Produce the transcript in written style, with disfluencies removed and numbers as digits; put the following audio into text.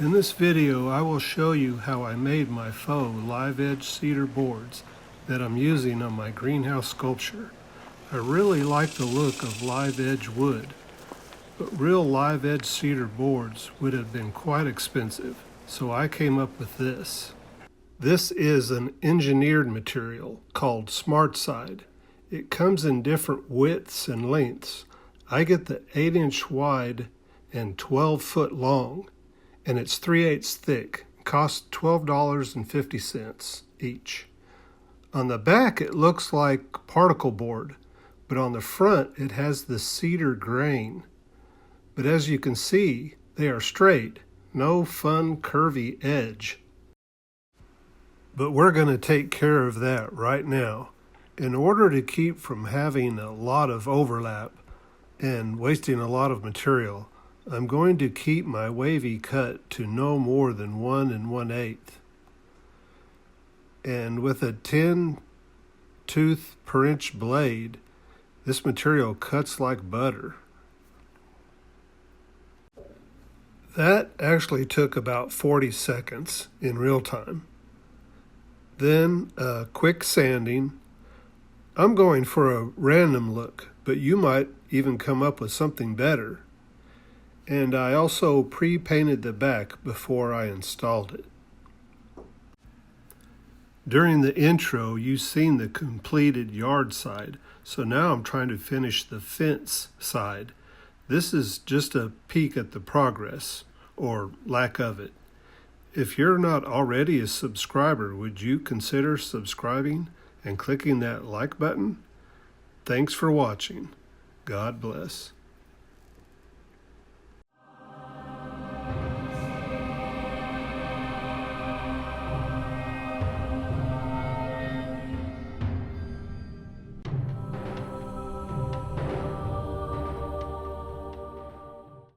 In this video, I will show you how I made my faux live edge cedar boards that I'm using on my greenhouse sculpture. I really like the look of live edge wood, but real live edge cedar boards would have been quite expensive, so I came up with this. This is an engineered material called SmartSide. It comes in different widths and lengths. I get the 8-inch wide and 12-foot long, and it's 3/8 thick. It costs $12.50 each. On the back it looks like particle board, but on the front it has the cedar grain. But as you can see, they are straight, no fun curvy edge. But we're going to take care of that right now. In order to keep from having a lot of overlap and wasting a lot of material, I'm going to keep my wavy cut to no more than 1 1/8. And with a 10 tooth per inch blade, this material cuts like butter. That actually took about 40 seconds in real time. Then a quick sanding. I'm going for a random look, but you might even come up with something better. And I also pre-painted the back before I installed it. During the intro, you've seen the completed yard side, so now I'm trying to finish the fence side. This is just a peek at the progress, or lack of it. If you're not already a subscriber, would you consider subscribing and clicking that like button? Thanks for watching. God bless.